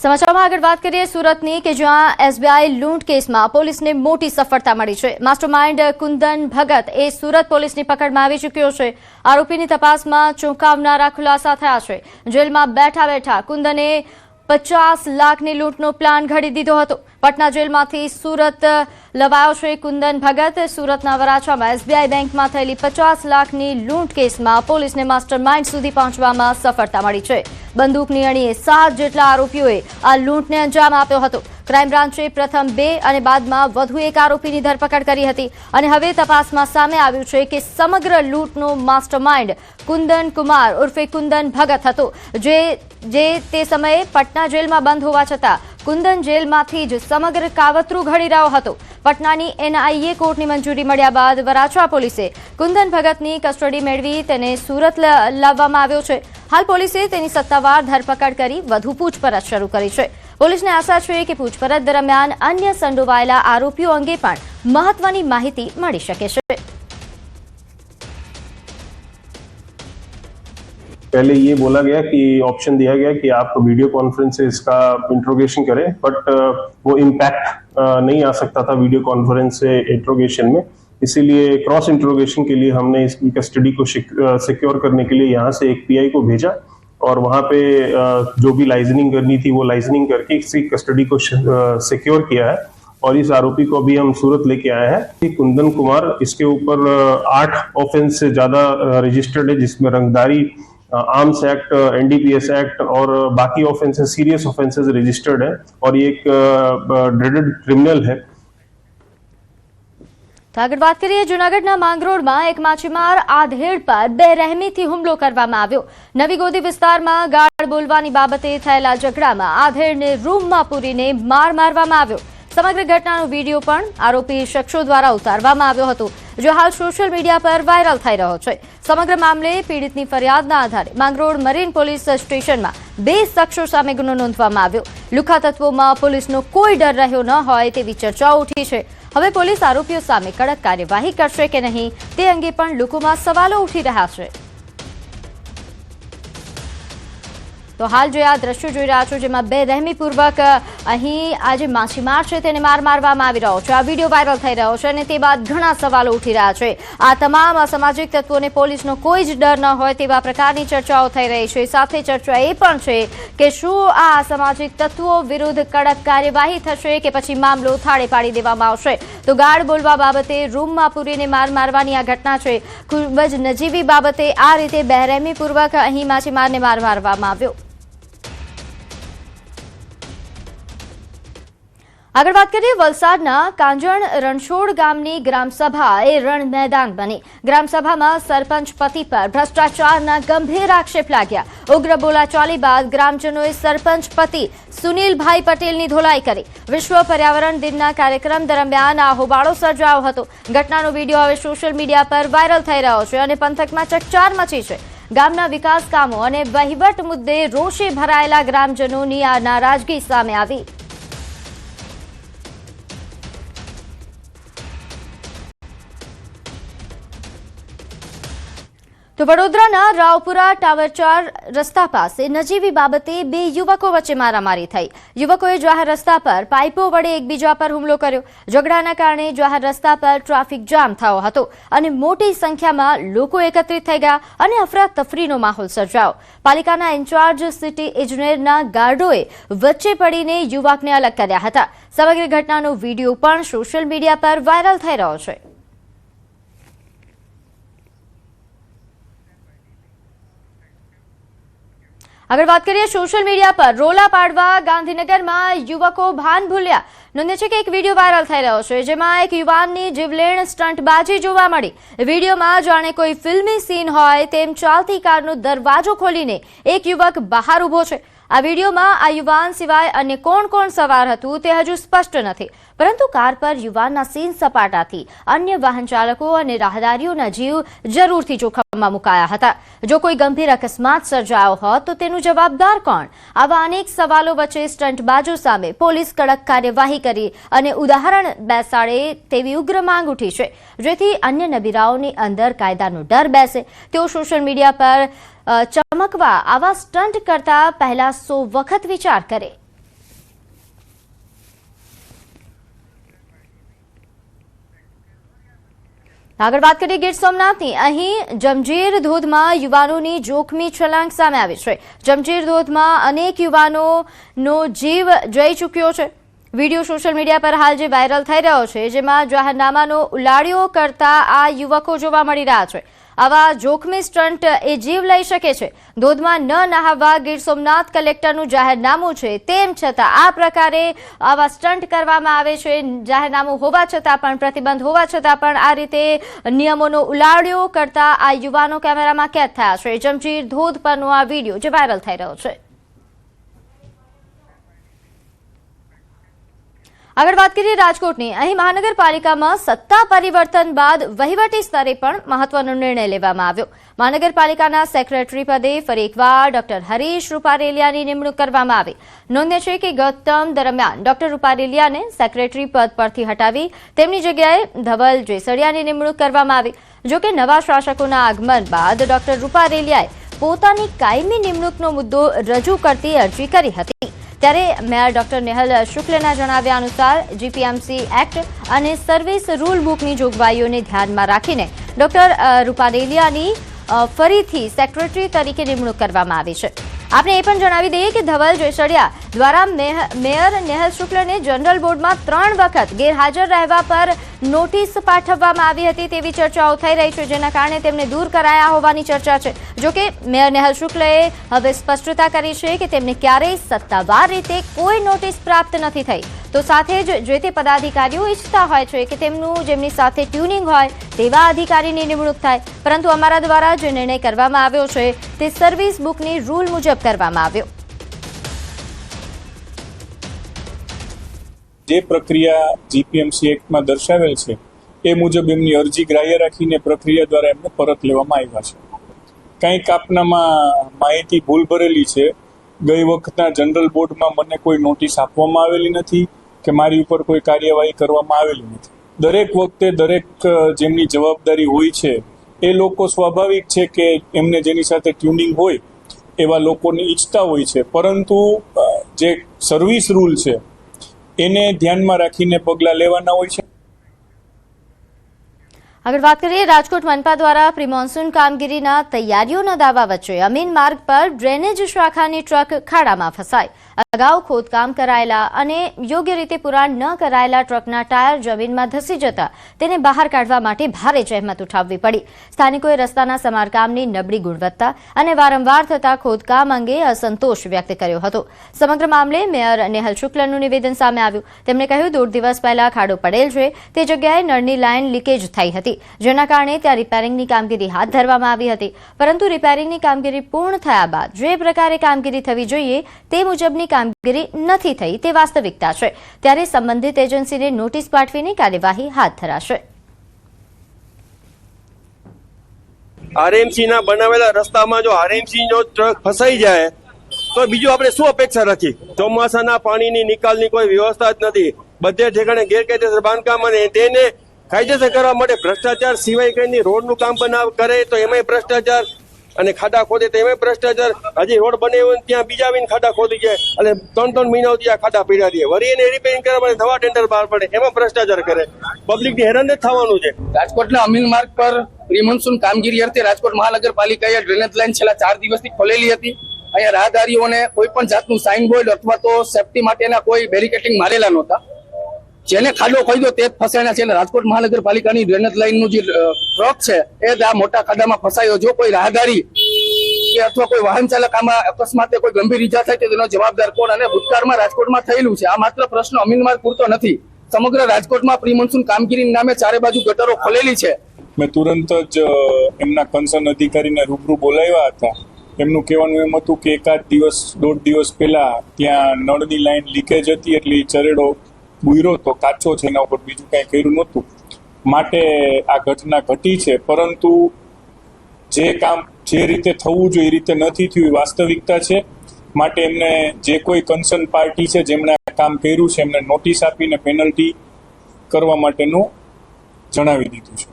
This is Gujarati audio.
સમાચારમાં આગળ વાત કરીએ સુરતની કે જ્યાં એસબીઆઈ લૂંટ કેસમાં પોલીસને મોટી સફળતા મળી છે। માસ્ટરમાઇન્ડ કુંદન ભગત એ સુરત પોલીસની પકડમાં આવી ચૂક્યો છે। આરોપીની તપાસમાં ચોંકાવનારા ખુલાસા થયા છે। જેલમાં બેઠા બેઠા કુંદને 50 લાખની લૂંટનો પ્લાન ઘડી દીધો હતો। પટના જેલમાંથી સુરત લવાયો છે કુંદન ભગત। સુરતના વરાછામાં એસબીઆઈ બેંકમાં થયેલી 50 લાખની લૂંટ કેસમાં પોલીસને માસ્ટરમાઇન્ડ સુધી પહોંચવામાં સફળતા મળી છે। બંદૂકની અણીએ 7 જેટલા આરોપીઓએ આ લૂંટને અંજામ આપ્યો હતો। ક્રાઇમ બ્રાન્ચે પ્રથમ 2 અને બાદમાં વધુ એક આરોપીની ધરપકડ કરી હતી અને હવે તપાસમાં સામે આવ્યું છે કે સમગ્ર લૂંટનો માસ્ટરમાઇન્ડ કુંદન કુમાર ઉર્ફે કુંદન ભગત હતો, જે તે સમયે પટના જેલમાં બંધ હોવા છતાં કુંદન જેલમાંથી જ સમગ્ર કાવતરું ઘડી રહ્યો હતો। પટનાની એનઆઈએ કોર્ટની મંજૂરી મળ્યા બાદ વરાછા પોલીસે કુંદન ભગતની કસ્ટડી મેળવી તેને સુરત લાવવામાં આવ્યો છે। હાલ પોલીસે તેની સત્તાવાર ધરપકડ કરી વધુ પૂછપરછ શરૂ કરી છે। પોલીસને આશા છે કે પૂછપરછ દરમિયાન અન્ય સંડોવાયેલા આરોપીઓ અંગે પણ મહત્વની માહિતી મળી શકે છે। पहले ये बोला गया कि ऑप्शन दिया गया कि आप वीडियो कॉन्फ्रेंस से इसका इंट्रोगेशन करें, बट वो इम्पैक्ट नहीं आ सकता था वीडियो कॉन्फ्रेंस से इंट्रोगेशन में। इसीलिए क्रॉस इंट्रोगेशन के लिए हमने इसकी कस्टडी को सिक्योर करने के लिए यहाँ से एक पीआई को भेजा और वहाँ पे जो भी लाइजनिंग करनी थी वो लाइजनिंग करके इसकी कस्टडी को सिक्योर किया है और इस आरोपी को अभी हम सूरत लेके आए हैं। कुंदन कुमार, इसके ऊपर 8 ऑफेंस से ज्यादा रजिस्टर्ड है, जिसमें रंगदारी, आर्म्स एक्ट, एनडीपीएस एक्ट और बाकी ऑफेंसेस, सीरियस ऑफेंसेस रजिस्टर्ड है और ये एक ड्रेडेड क्रिमिनल है। તો આગળ વાત કરીએ જૂનાગઢના માંગરોળમાં એક માછીમાર આધેડ પર બેરહેમીથી હુમલો કરવામાં આવ્યો। નવી ગોદી વિસ્તારમાં ગાળ બોલવાની બાબતે થયેલા ઝઘડામાં આધેડને રૂમમાં પૂરીને માર મારવામાં આવ્યો। સમગ્ર ઘટનાનો વિડીયો પણ આરોપી શખ્સો દ્વારા ઉતારવામાં આવ્યો હતો, जो हाल सोशल मीडिया पर वायरल થઈ રહ્યો છે। સમગ્ર મામલે પીડિતની ફરિયાદના આધારે માંગરોળ મરીન પોલીસ સ્ટેશનમાં 2 શખ્સો સામે ગુનો નોંધવામાં આવ્યો। લુખા તત્વોમાં પોલીસનો કોઈ ડર રહ્યો ન હોય તેવી ચર્ચાઓ ઉઠી છે। હવે પોલીસ આરોપીઓ સામે કડક કાર્યવાહી કરશે કે નહીં તે અંગે પણ લોકોમાં સવાલો ઉઠી રહ્યા છે। તો હાલ જે આ દ્રશ્યો જોઈ રહ્યા છો જેમાં બેરહેમીપૂર્વક અહીં આ જે માછીમાર છે તેને માર મારવામાં આવી રહ્યો છે। આ વિડીયો વાયરલ થઈ રહ્યો છે અને તે બાદ ઘણા સવાલો ઉઠી રહ્યા છે। આ તમામ અસામાજિક તત્વોને પોલીસનો કોઈ જ ડર ન હોય તેવા પ્રકારની ચર્ચાઓ થઈ રહી છે। સાથે ચર્ચા એ પણ છે કે શું આ અસામાજિક તત્વો વિરુદ્ધ કડક કાર્યવાહી થશે કે પછી મામલો થાળે પાડી દેવામાં આવશે। તો ગાળ બોલવા બાબતે રૂમમાં પૂરીને માર મારવાની આ ઘટના છે। ખૂબ જ નજીવી બાબતે આ રીતે બેરહેમીપૂર્વક અહીં માછીમારને માર મારવામાં આવ્યો। આગળ વાત કરીએ વલસાડના કાંજણ રણછોડ ગામની ગ્રામસભા એ રણ મેદાન બની। ગ્રામસભામાં સરપંચ પતિ પર ભ્રષ્ટાચારના ગંભીર આક્ષેપ लाग्યા। ઉગ્ર બોલાચાલી બાદ ગ્રામજનોએ સરપંચ પતિ સુનિલભાઈ પટેલની ધોલાઈ કરી। વિશ્વ પર્યાવરણ દિનના કાર્યક્રમ દરમિયાન આ હોબાળો સર્જાયો હતો। ઘટનાનો વિડીયો હવે સોશિયલ મીડિયા પર વાયરલ થઈ રહ્યો છે અને પંથકમાં ચકચાર મચી છે। ગામના વિકાસ કામો અને વહીવટ મુદ્દે રોષે ભરાયેલા ગ્રામજનોની આ નારાજગી સામે આવી। તો વડોદરાના રાવપુરા ટાવર 4 રસ્તા પાસે નજીવી બાબતે 2 યુવકો વચ્ચે મારામારી થઈ। યુવકોએ જાહેર રસ્તા પર પાઇપો વડે એકબીજા પર હુમલો કર્યો। ઝઘડાના કારણે જાહેર રસ્તા પર ટ્રાફિક જામ થયો હતો અને મોટી સંખ્યામાં લોકો એકત્રિત થઈ ગયા અને અફરાતફરીનો માહોલ સર્જાયો। પાલિકાના ઇન્ચાર્જ સિટી ઇજનેરના ગાર્ડોએ વચ્ચે પડીને યુવકને અલગ કર્યા હતા। સમગ્ર ઘટનાનો વિડીયો પણ સોશિયલ મીડિયા પર વાયરલ થઈ રહ્યો છે। આગળ વાત કરીએ સોશિયલ મીડિયા પર રોલા પાડવા ગાંધીનગરમાં યુવકો ભાન ભૂલ્યા। નોંધે છે કે એક વિડીયો વાયરલ થઈ રહ્યો છે જેમાં એક યુવાનની જીવલેણ સ્ટંટબાજી જોવા મળી। વિડીયોમાં જાણે કોઈ ફિલ્મી સીન હોય તેમ ચાલતી કારનો દરવાજો ખોલીને એક યુવક બહાર ઊભો છે। આ વિડીયોમાં આ યુવાન સિવાય અન્ય કોણ સવાર હતું તે હજુ સ્પષ્ટ નથી, પરંતુ કાર પર યુવાનના સીન સપાટાથી અન્ય વાહન ચાલકો અને રાહદારીઓના જીવ જરૂરથી જોખમમાં મુકાયા હતા। જો કોઈ ગંભીર અકસ્માત સર્જાયો હોત તો તેનું જવાબદાર કોણ? આવા અનેક સવાલો વચ્ચે સ્ટંટબાજો સામે પોલીસ કડક કાર્યવાહી કરી અને ઉદાહરણ બેસાડે તેવી ઉગ્ર માંગ ઉઠી છે, જેથી અન્ય નબીરાઓની અંદર કાયદાનો ડર બેસે। તેઓ સોશિયલ મીડિયા પર ચમકવા આવા સ્ટંટ કરતા પહેલા 100 વખત વિચાર કરે। આગળ વાત કરીએ ગીર સોમનાથની. અહીં જમજીર ધોધમાં યુવાનોની જોખમી છલાંગ સામે આવી છે. જમજીર ધોધમાં અનેક યુવાનોનો જીવ જઈ ચૂક્યો છે. વિડીયો સોશિયલ મીડિયા પર હાલ જે વાયરલ થઈ રહ્યો છે, જેમાં જાહેરનામાનો ઉલાળ્યો કરતા આ યુવકો જોવા મળી રહ્યા છે. આવા જોખમી સ્ટન્ટ એ જીવ લઈ શકે છે. ધોધમાં ન નહાવવા ગીર સોમનાથ કલેક્ટરનું જાહેરનામું છે, તેમ છતાં આ પ્રકારે આવા સ્ટન્ટ કરવામાં આવે છે. જાહેરનામું હોવા છતાં પણ, પ્રતિબંધ હોવા છતાં પણ આ રીતે નિયમોનો ઉલાળ્યો કરતા આ યુવાનો કેમેરામાં કેદ થયા છે. જમજીર ધોધ પરનો આ વિડીયો જે વાયરલ થઈ રહ્યો છે. આગળ વાત કરીએ રાજકોટની. અહીં મહાનગરપાલિકામાં સત્તા પરિવર્તન બાદ વહીવટી સ્તરે પણ મહત્વનો નિર્ણય લેવામાં આવ્યો. મહાનગરપાલિકાના સેક્રેટરી પદે ફરી એકવાર ડોક્ટર હરીશ રૂપારેલિયાની નિમણૂક કરવામાં આવી. નોંધ્ય છે કે ગત ટર્મ દરમિયાન ડોક્ટર રૂપારેલિયાને સેક્રેટરી પદ પરથી હટાવી તેમની જગ્યાએ ધવલ જેસડિયાની નિમણૂક કરવામાં આવી. જોકે નવા શાસકોના આગમન બાદ ડોક્ટર રૂપારેલિયાએ પોતાની કાયમી નિમણૂકનો મુદ્દો રજૂ કરતી અરજી કરી હતી. ત્યારે મેયર ડોક્ટર નેહલ શુક્લના જણાવ્યા અનુસાર જીપીએમસી એક્ટ અને સર્વિસ રૂલ બુકની જોગવાઈઓને ધ્યાનમાં રાખીને ડોક્ટર રૂપારેલિયાની ફરીથી સેક્રેટરી તરીકે નિમણૂક કરવામાં આવી છે. આપણે એ પણ જણાવી દઈએ કે ધવલ જેસડિયા દ્વારા મેયર નેહલ શુક્લને જનરલ બોર્ડમાં 3 વખત ગેરહાજર રહેવા પર નોટિસ પાઠવવામાં આવી હતી તેવી ચર્ચાઓ થઈ રહી છે, જેના કારણે તેમને દૂર કરાયા હોવાની ચર્ચા છે. જોકે મેયર નેહલ શુક્લએ હવે સ્પષ્ટતા કરી છે કે તેમને ક્યારેય સત્તાવાર રીતે કોઈ નોટિસ પ્રાપ્ત નથી થઈ. તો સાથે જ જે તે પદાધિકારીઓ ઈચ્છતા હોય છે કે તેમનું જેમની સાથે ટ્યુનિંગ હોય તેવા અધિકારીની નિમણૂક થાય, પરંતુ અમારા દ્વારા જે નિર્ણય કરવામાં આવ્યો છે તે સર્વિસ બુકની રૂલ મુજબ કરવામાં આવ્યો. જે પ્રક્રિયા જીપીએમસી એક્ટમાં દર્શાવેલ છે એ મુજબ એમની અરજી ગ્રાહ્ય રાખીને પ્રક્રિયા દ્વારા એમને પરત લેવામાં આવ્યા છે. કંઈક આપનામાં માહિતી ભૂલ ભરેલી છે. ગઈ વખતના જનરલ બોર્ડમાં મને કોઈ નોટિસ આપવામાં આવેલી નથી કે મારી ઉપર કોઈ કાર્યવાહી કરવામાં આવેલી નથી. દરેક વખતે દરેક જેમની જવાબદારી હોય છે એ લોકો સ્વાભાવિક છે કે એમને જેની સાથે ટ્યુનિંગ હોય એવા લોકોને ઈચ્છતા હોય છે, પરંતુ જે સર્વિસ રૂલ છે એને ધ્યાનમાં રાખીને પગલાં લેવાના હોય છે. આગળ વાત કરીએ રાજકોટ મનપા દ્વારા પ્રી મોન્સૂન કામગીરીના તૈયારીઓના દાવા વચ્ચે અમીન માર્ગ પર ડ્રેનેજ શાખાની ટ્રક ખાડામાં ફસાઈ. અગાઉ ખોદકામ કરાયેલા અને યોગ્ય રીતે પુરાણ ન કરાયેલા ટ્રકના ટાયર જમીનમાં ધસી જતા તેને બહાર કાઢવા માટે ભારે જહેમત ઉઠાવવી પડી. સ્થાનિકોએ રસ્તાના સમારકામની નબળી ગુણવત્તા અને વારંવાર થતા ખોદકામ અંગે અસંતોષ વ્યક્ત કર્યો હતો. સમગ્ર મામલે મેયર નેહલ શુક્લનું નિવેદન સામે આવ્યું. તેમણે કહ્યું 1.5 દિવસ પહેલા ખાડો પડેલ છે તે જગ્યાએ નળની લાઇન લીકેજ થઈ હતી, જેના કારણે ત્યાં રિપેરિંગની કામગીરી હાથ ધરવામાં આવી હતી, પરંતુ રિપેરિંગની કામગીરી પૂર્ણ થયા બાદ જે પ્રકારે કામગીરી થવી જોઈએ તે મુજબની કામગીરી નથી થઈ તે વાસ્તવિકતા છે. ત્યારે સંબંધિત એજન્સીને નોટિસ પાઠવીને કાર્યવાહી હાથ ધરાશે. આરએમસી ના બનાવેલા રસ્તામાં જો આરએમસી નો ટ્રક ફસાઈ જાય તો બીજું આપણે શું અપેક્ષા રાખી? ચોમાસાના પાણીની નિકાલની કોઈ વ્યવસ્થા જ નથી. બધે ઠેકાણે ગેરકાયદેસર બાંધકામ અને તેને કાયદેસર કરવા માટે ભ્રષ્ટાચાર સિવાય કઈ નહીં. રોડનું કામ કરે તો એમાંય ભ્રષ્ટાચાર, અને ખાડા ખોદે તો એમાંય ભ્રષ્ટાચાર. હજી રોડ બને ત્યાં બીજા આવીને ખાડા ખોદી જાય અને 3 મહિનાથી આ ખાડા પીડા દે. વળી એને રિપેરિંગ કરવા માટે નવા ટેન્ડર બહાર પડે, એમાં ભ્રષ્ટાચાર કરે. પબ્લિકને હેરાન જ થવાનું છે. રાજકોટના અમીન માર્ગ પર પ્રી મોન્સૂન કામગીરી અર્થે રાજકોટ મહાનગરપાલિકાએ ડ્રેનેજ લાઇન છેલ્લા 4 દિવસથી ખોલેલી હતી. અહીંયા રાહદારીઓને કોઈ પણ જાતનું સાઇન બોર્ડ અથવા તો સેફટી માટેના કોઈ બેરિકેટિંગ મારેલા નહોતા. જેને ખાડો ખોદ્યો તે જ ફસાયા છે. રાજકોટ મહાનગરપાલિકાની ડ્રેનેજ લાઇનનું જે ટ્રક છે એ આ મોટા ખાડામાં ફસાયો. જો કોઈ રાહદારી કે અથવા કોઈ વાહન ચાલક આમાં અકસ્માતે કોઈ ગંભીર ઈજા થાય તો તેનો જવાબદાર કોણ? અને ભૂતકાળમાં રાજકોટમાં થયેલું છે. આ માત્ર પ્રશ્ન અમીન માર્ગ પૂરતો નથી. સમગ્ર રાજકોટમાં પ્રી મોન્સૂન કામગીરીના નામે ચારે બાજુ ગટરો ખોલેલી છે. મેં તુરંત જ એમના કન્સર્ન અધિકારીને રૂબરૂ બોલાવ્યા હતા. એમનું કહેવાનું એમ હતું કે 1.5 દિવસ પહેલા ત્યાં નળની લાઈન લીકેજ હતી, એટલે ચરેડો બુયરો તો કાચો છે, એના ઉપર બીજું કાંઈ કર્યું નહોતું, માટે આ ઘટના ઘટી છે. પરંતુ જે કામ જે રીતે થવું જોઈએ એ રીતે નથી થયું એ વાસ્તવિકતા છે. માટે એમને જે કોઈ કન્સર્ન પાર્ટી છે જેમણે આ કામ કર્યું છે એમને નોટિસ આપીને પેનલ્ટી કરવા માટેનું જણાવી દીધું છે.